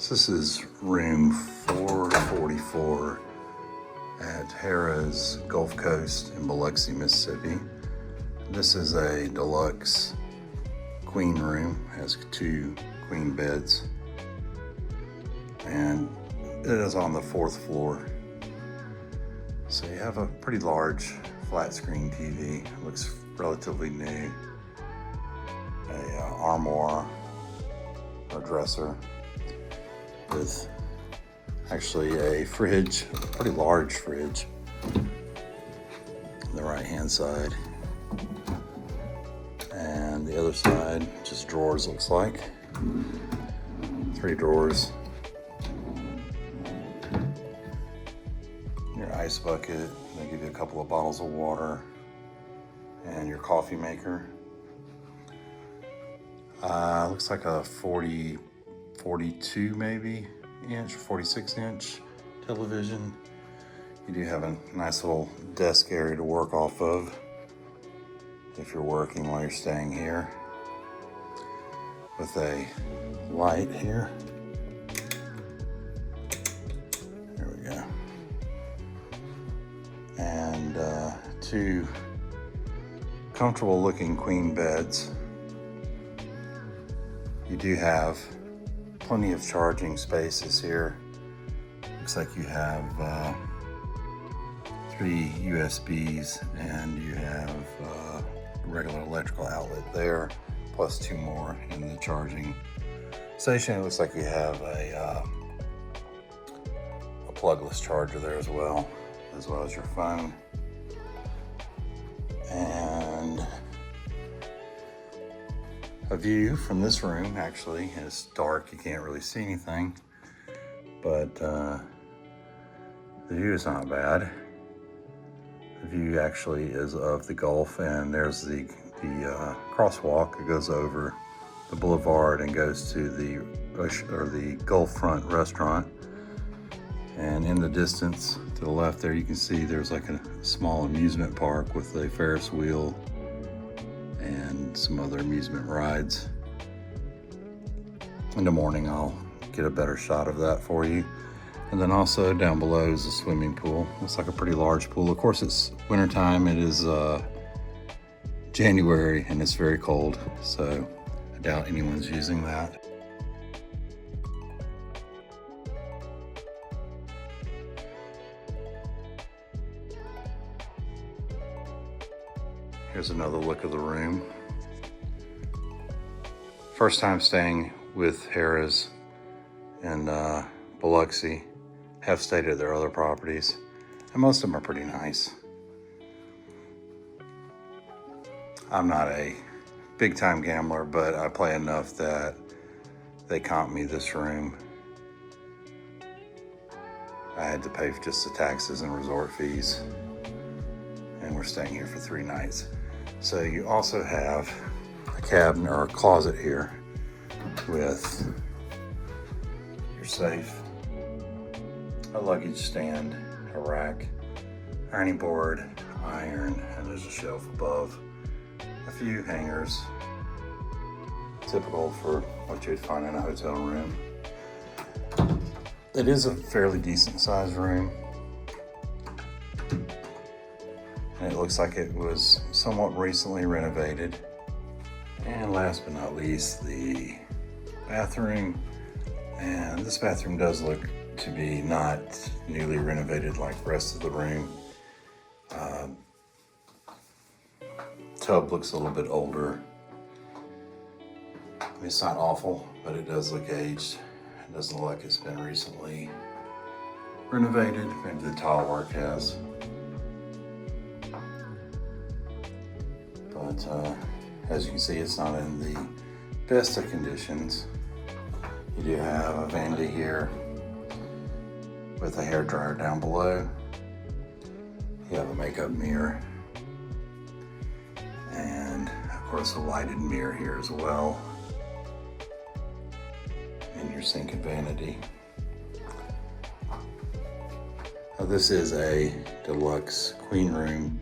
So this is room 444 at Harrah's Gulf Coast in Biloxi, Mississippi. This is a deluxe queen room, has 2 queen beds, and it is on the 4th floor. So you have a pretty large flat screen TV. It looks relatively new. A armoire or dresser with actually a fridge, a pretty large fridge on the right hand side, and the other side just drawers, looks like 3 drawers. Your ice bucket, they give you a couple of bottles of water, and your coffee maker. Looks like a 42 maybe inch, 46 inch television. You do have a nice little desk area to work off of if you're working while you're staying here, with a light here. There we go. And 2 comfortable looking queen beds. You do have plenty of charging spaces here. Looks like you have 3 USBs, and you have a regular electrical outlet there, plus 2 more in the charging station. It looks like you have a plugless charger there as well as your phone. And a view from this room, actually, is dark. You can't really see anything, but the view is not bad. The view actually is of the Gulf, and there's the crosswalk that goes over the boulevard and goes to the Gulf Front restaurant. And in the distance to the left there, you can see there's like a small amusement park with a Ferris wheel and some other amusement rides. In the morning, I'll get a better shot of that for you. And then also down below is a swimming pool. Looks like a pretty large pool. Of course, it's wintertime. It is January, and it's very cold, so I doubt anyone's using that. Here's another look of the room. First time staying with Harrah's in Biloxi. Have stayed at their other properties, and most of them are pretty nice. I'm not a big time gambler, but I play enough that they comped me this room. I had to pay for just the taxes and resort fees, and we're staying here for 3 nights. So you also have a cabinet or a closet here with your safe, a luggage stand, a rack, ironing board, iron, and there's a shelf above, a few hangers, typical for what you'd find in a hotel room. It is a fairly decent sized room, and it looks like it was somewhat recently renovated. And last but not least, the bathroom. And this bathroom does look to be not newly renovated like the rest of the room. Tub looks a little bit older. It's not awful, but it does look aged. It doesn't look like it's been recently renovated. Maybe the tile work has. But as you can see, it's not in the best of conditions. You do have a vanity here with a hair dryer down below. You have a makeup mirror, and of course a lighted mirror here as well, and your sink and vanity. Now, this is a deluxe queen room,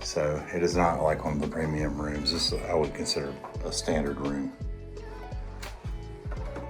so it is not like one of the premium rooms. This I would consider a standard room.